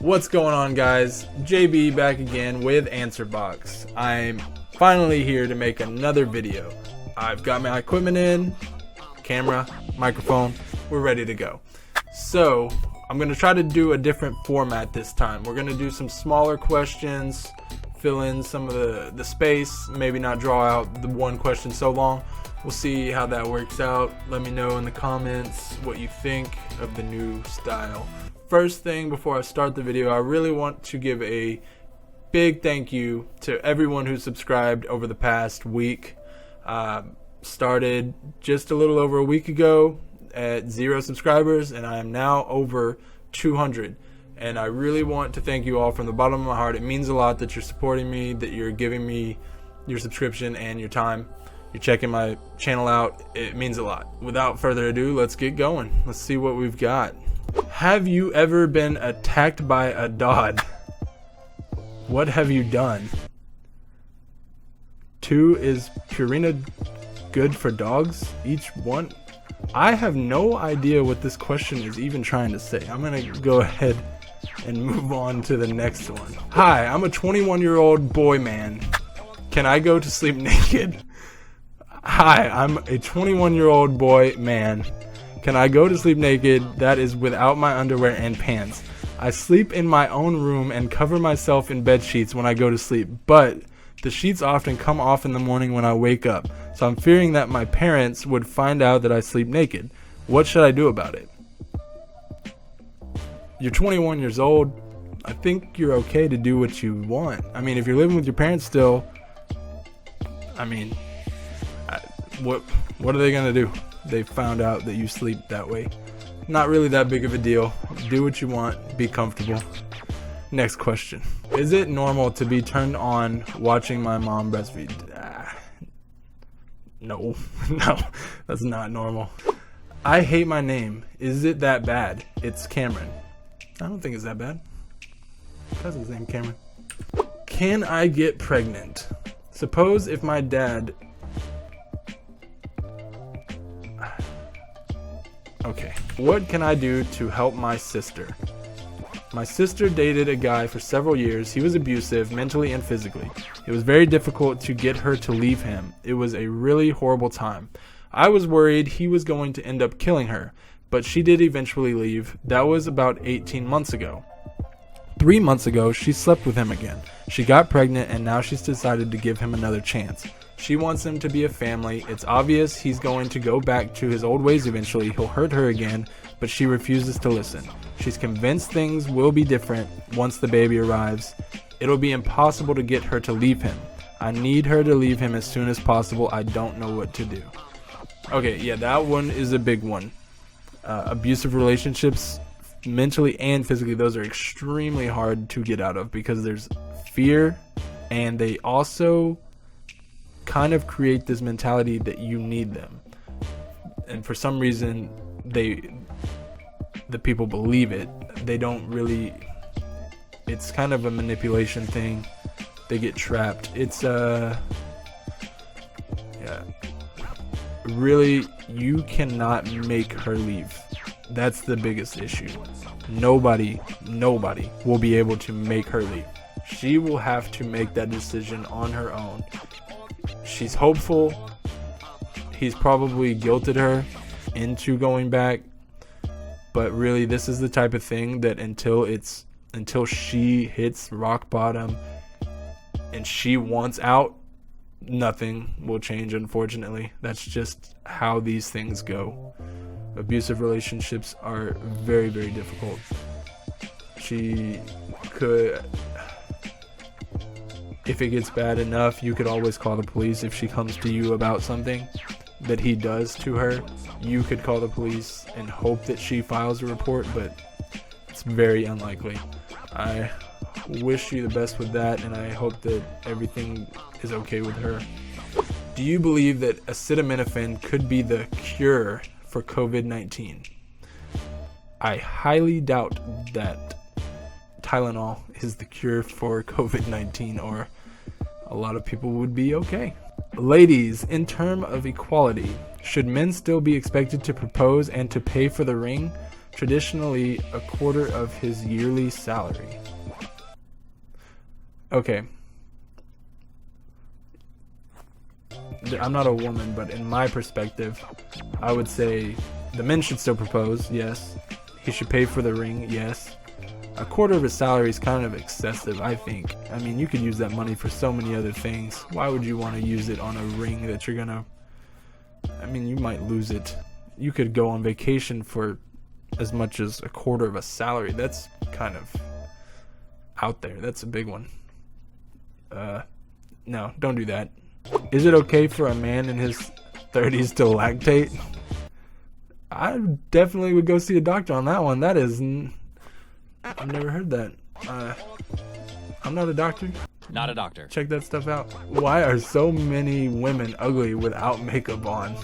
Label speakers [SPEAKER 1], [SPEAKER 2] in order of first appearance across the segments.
[SPEAKER 1] What's going on, guys? JB back again with Answer Box. I'm finally here to make another video. I've got my equipment in, camera, microphone, we're ready to go. So I'm going to try to do a different format this time. We're going to do some smaller questions, fill in some of the space, maybe not draw out the one question so long. We'll see how that works out. Let me know in the comments what you think of the new style. First thing before I start the video, I really want to give a big thank you to everyone who subscribed over the past week. Started just a little over a week ago at 0 subscribers, and I am now over 200. And I really want to thank you all from the bottom of my heart. It means a lot that you're supporting me, that you're giving me your subscription and your time. You're checking my channel out. It means a lot. Without further ado, let's get going. Let's see what we've got. Have you ever been attacked by a dog? What have you done? 2, is Purina good for dogs? Each one? I have no idea what this question is even trying to say. I'm gonna go ahead and move on to the next one. Hi, I'm a 21-year-old boy man. Can I go to sleep naked? Hi, I'm a 21-year-old boy man. Can I go to sleep naked? That is without my underwear and pants. I sleep in my own room and cover myself in bed sheets when I go to sleep, but the sheets often come off in the morning when I wake up, so I'm fearing that my parents would find out that I sleep naked. What should I do about it? You're 21 years old. I think you're okay to do what you want. I mean, if you're living with your parents still, I mean, what are they gonna do? They found out that you sleep that way. Not really that big of a deal. Do what you want. Be comfortable. Next question. Is it normal to be turned on watching my mom breastfeed? No. No, that's not normal. I hate my name. Is it that bad? It's Cameron. I don't think it's that bad. Cousin's name Cameron. Can I get pregnant? Suppose if my dad... Okay. What can I do to help my sister? My sister dated a guy for several years. He was abusive, mentally and physically. It was very difficult to get her to leave him. It was a really horrible time. I was worried he was going to end up killing her, but she did eventually leave. That was about 18 months ago. 3 months ago, she slept with him again. She got pregnant, and now she's decided to give him another chance. She wants him to be a family. It's obvious he's going to go back to his old ways eventually. He'll hurt her again, but she refuses to listen. She's convinced things will be different once the baby arrives. It'll be impossible to get her to leave him. I need her to leave him as soon as possible. I don't know what to do. Okay, yeah, that one is a big one. Abusive relationships, mentally and physically, those are extremely hard to get out of because there's fear, and they also kind of create this mentality that you need them, and for some reason the people believe it. They don't really. It's kind of a manipulation thing. They get trapped. It's yeah, really, you cannot make her leave. That's the biggest issue. Nobody will be able to make her leave. She will have to make that decision on her own. She's hopeful. He's probably guilted her into going back, but really this is the type of thing that until she hits rock bottom and she wants out, nothing will change, unfortunately. That's just how these things go. Abusive relationships are very, very difficult. She could... If it gets bad enough, you could always call the police. If she comes to you about something that he does to her, you could call the police and hope that she files a report, but it's very unlikely. I wish you the best with that, and I hope that everything is okay with her. Do you believe that acetaminophen could be the cure for COVID-19? I highly doubt that Tylenol is the cure for COVID-19, or a lot of people would be okay. Ladies, in terms of equality, should men still be expected to propose and to pay for the ring? traditionally a quarter of his yearly salary. Okay. I'm not a woman, but in my perspective, I would say the men should still propose, yes. He should pay for the ring, yes. A quarter of his salary is kind of excessive, I think. I mean, you could use that money for so many other things. Why would you want to use it on a ring that you're gonna... I mean, you might lose it. You could go on vacation for as much as a quarter of a salary. That's kind of out there. That's a big one. No, don't do that. Is it okay for a man in his 30s to lactate? I definitely would go see a doctor on that one. That is... I've never heard that. I'm not a doctor.
[SPEAKER 2] Not a doctor.
[SPEAKER 1] Check that stuff out. Why are so many women ugly without makeup on?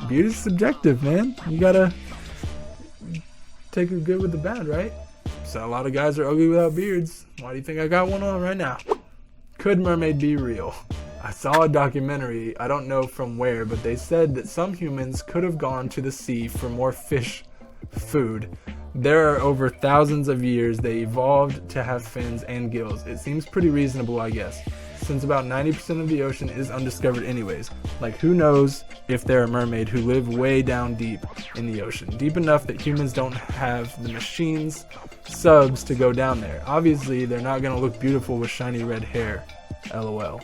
[SPEAKER 1] Beauty's subjective, man. You gotta take the good with the bad, right? So a lot of guys are ugly without beards. Why do you think I got one on right now? Could mermaid be real? I saw a documentary, I don't know from where, but they said that some humans could have gone to the sea for more fish food. There are over thousands of years they evolved to have fins and gills. It seems pretty reasonable, I guess, since about 90% of the ocean is undiscovered anyways. Like, who knows if they're a mermaid who live way down deep in the ocean, deep enough that humans don't have the machines, subs to go down there. Obviously, they're not gonna look beautiful with shiny red hair, lol.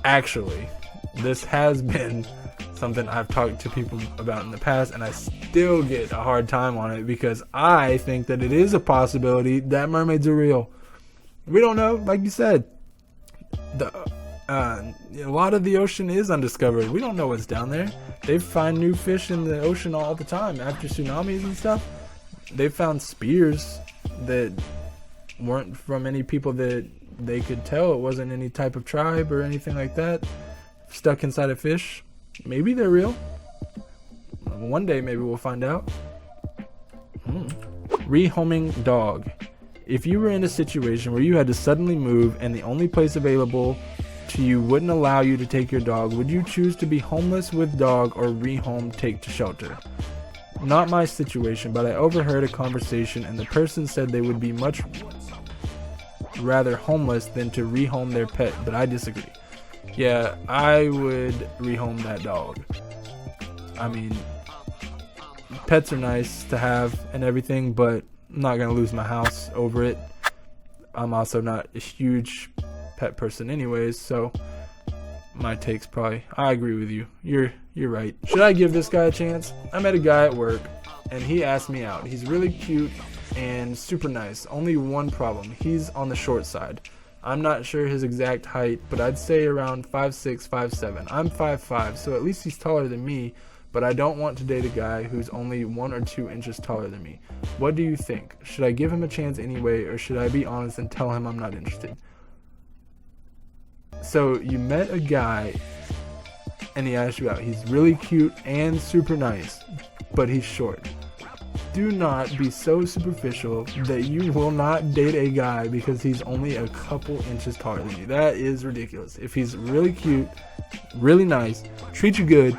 [SPEAKER 1] Actually, this has been something I've talked to people about in the past, and I still get a hard time on it because I think that it is a possibility that mermaids are real. We don't know, like you said. A lot of the ocean is undiscovered. We don't know what's down there. They find new fish in the ocean all the time after tsunamis and stuff. They found spears that weren't from any people that they could tell. It wasn't any type of tribe or anything like that. Stuck inside a fish. Maybe they're real. One day maybe we'll find out. Rehoming dog. If you were in a situation where you had to suddenly move and the only place available to you wouldn't allow you to take your dog, would you choose to be homeless with dog or rehome take to shelter? Not my situation, but I overheard a conversation and the person said they would be much rather homeless than to rehome their pet, but I disagree. Yeah, I would rehome that dog. I mean, pets are nice to have and everything, but I'm not gonna lose my house over it. I'm also not a huge pet person anyways, so my take's probably, I agree with you. You're right. Should I give this guy a chance? I met a guy at work and he asked me out. He's really cute and super nice. Only one problem. He's on the short side. I'm not sure his exact height, but I'd say around 5'6", 5'7". I'm 5'5", so at least he's taller than me, but I don't want to date a guy who's only 1 or 2 inches taller than me. What do you think? Should I give him a chance anyway, or should I be honest and tell him I'm not interested? So you met a guy and he asked you out. He's really cute and super nice, but he's short. Do not be so superficial that you will not date a guy because he's only a couple inches taller than you. That is ridiculous. If he's really cute, really nice, treats you good,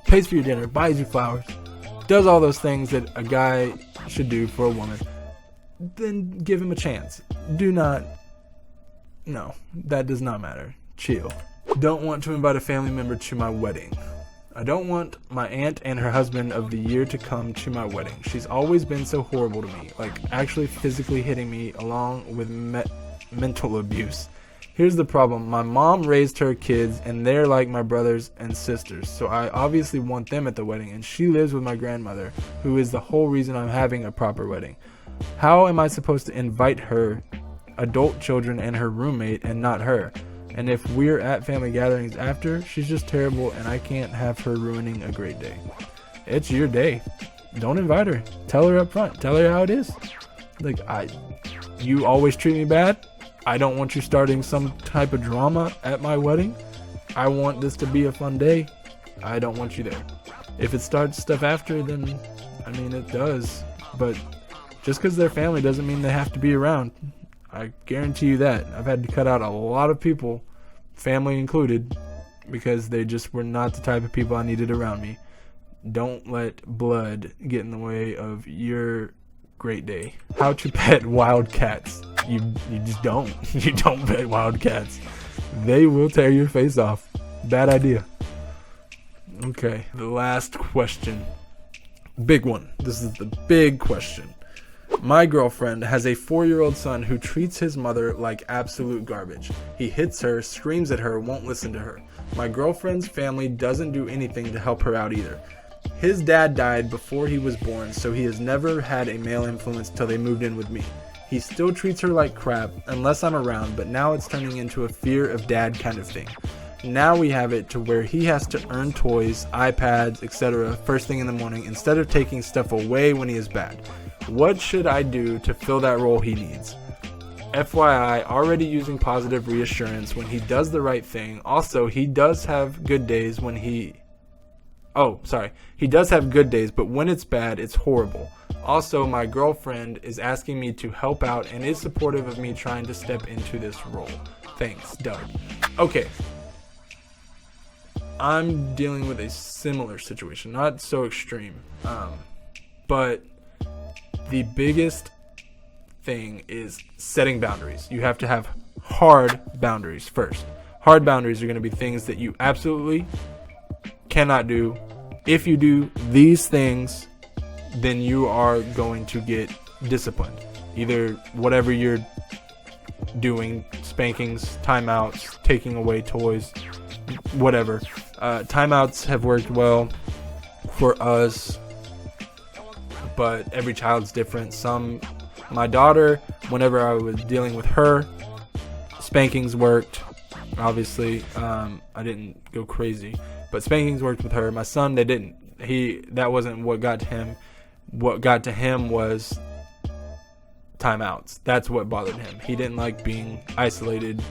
[SPEAKER 1] pays for your dinner, buys you flowers, does all those things that a guy should do for a woman, then give him a chance. Do not... No, that does not matter. Chill. Don't want to invite a family member to my wedding. I don't want my aunt and her husband of the year to come to my wedding. She's always been so horrible to me, like actually physically hitting me along with mental abuse. Here's the problem. My mom raised her kids and they're like my brothers and sisters, so I obviously want them at the wedding, and she lives with my grandmother, who is the whole reason I'm having a proper wedding. How am I supposed to invite her adult children and her roommate and not her? And if we're at family gatherings after, she's just terrible and I can't have her ruining a great day. It's your day. Don't invite her. Tell her up front. Tell her how it is. Like, you always treat me bad. I don't want you starting some type of drama at my wedding. I want this to be a fun day. I don't want you there. If it starts stuff after, then, I mean, it does. But just because they're family doesn't mean they have to be around. I guarantee you that. I've had to cut out a lot of people, family included, because they just were not the type of people I needed around me. Don't let blood get in the way of your great day. How to pet wild cats. You just don't. You don't pet wild cats. They will tear your face off. Bad idea. Okay, the last question. Big one. This is the big question. My girlfriend has a 4-year-old son who treats his mother like absolute garbage. He hits her, screams at her, won't listen to her. My girlfriend's family doesn't do anything to help her out either. His dad died before he was born, so he has never had a male influence till they moved in with me. He still treats her like crap unless I'm around, but now it's turning into a fear of dad kind of thing. Now we have it to where he has to earn toys, iPads, etc. first thing in the morning instead of taking stuff away when he is bad. What should I do to fill that role he needs? FYI, already using positive reassurance when he does the right thing. Also, he does have good days when he does have good days, but when it's bad, it's horrible. Also, my girlfriend is asking me to help out and is supportive of me trying to step into this role. Thanks, Doug. Okay. I'm dealing with a similar situation, not so extreme, but the biggest thing is setting boundaries. You have to have hard boundaries first. Hard boundaries are going to be things that you absolutely cannot do. If you do these things, then you are going to get disciplined. Either whatever you're doing, spankings, timeouts, taking away toys, whatever. Timeouts have worked well for us, but every child's different. My daughter, whenever I was dealing with her, spankings worked. Obviously, I didn't go crazy, but spankings worked with her. My son, they didn't. That wasn't what got to him. What got to him was timeouts. That's what bothered him. He didn't like being isolated,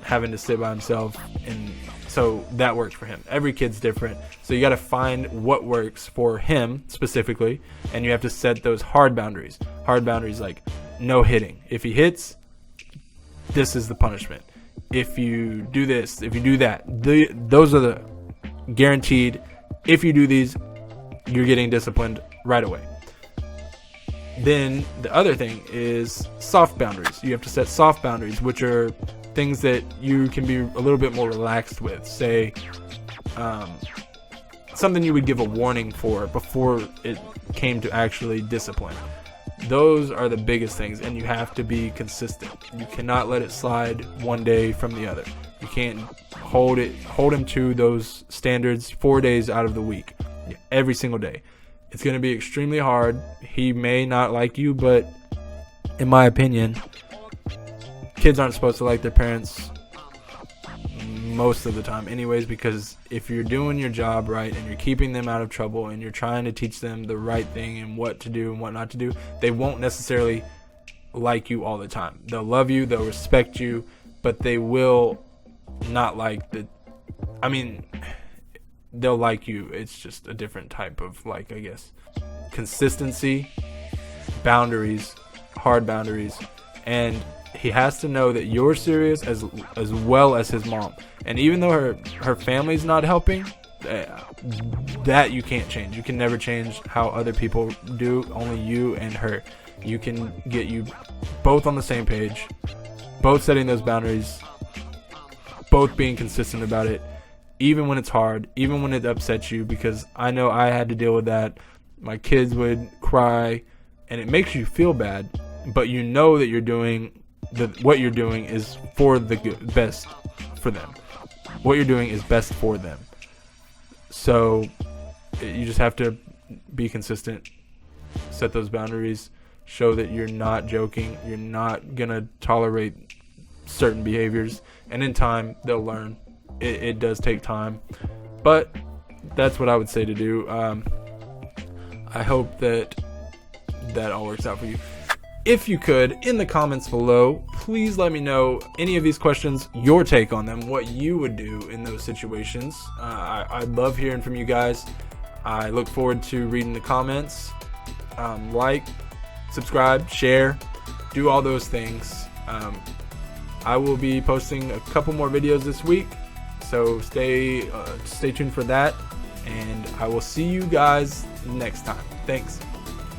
[SPEAKER 1] having to sit by himself, and so that worked for him. Every kid's different, so you got to find what works for him specifically, and you have to set those hard boundaries. Hard boundaries like no hitting. If he hits, this is the punishment. If you do this, if you do that, those are the guaranteed. If you do these, you're getting disciplined right away. Then the other thing is soft boundaries. You have to set soft boundaries, which are things that you can be a little bit more relaxed with. Say, something you would give a warning for before it came to actually discipline. Those are the biggest things, and you have to be consistent. You cannot let it slide one day from the other. You can't hold him to those standards 4 days out of the week, every single day. It's going to be extremely hard. He may not like you, but in my opinion, kids aren't supposed to like their parents most of the time anyways, because if you're doing your job right and you're keeping them out of trouble and you're trying to teach them the right thing and what to do and what not to do, they won't necessarily like you all the time. They'll love you, they'll respect you, but they will not like they'll like you. It's just a different type of, I guess, consistency, boundaries, hard boundaries, and he has to know that you're serious as well as his mom. And even though her family's not helping, that you can't change. You can never change how other people do. Only you and her. You can get you both on the same page, both setting those boundaries, both being consistent about it, even when it's hard, even when it upsets you, because I know I had to deal with that. My kids would cry, and it makes you feel bad, but you know that what you're doing is for the best for them. What you're doing is best for them. So you just have to be consistent, set those boundaries, show that you're not joking, you're not gonna tolerate certain behaviors, and in time they'll learn. It does take time, but that's what I would say to do. I hope that all works out for you. If you could, in the comments below, please let me know any of these questions, your take on them, what you would do in those situations. I love hearing from you guys. I look forward to reading the comments. Like, subscribe, share, do all those things. I will be posting a couple more videos this week, so stay tuned for that. and I will see you guys next time. Thanks.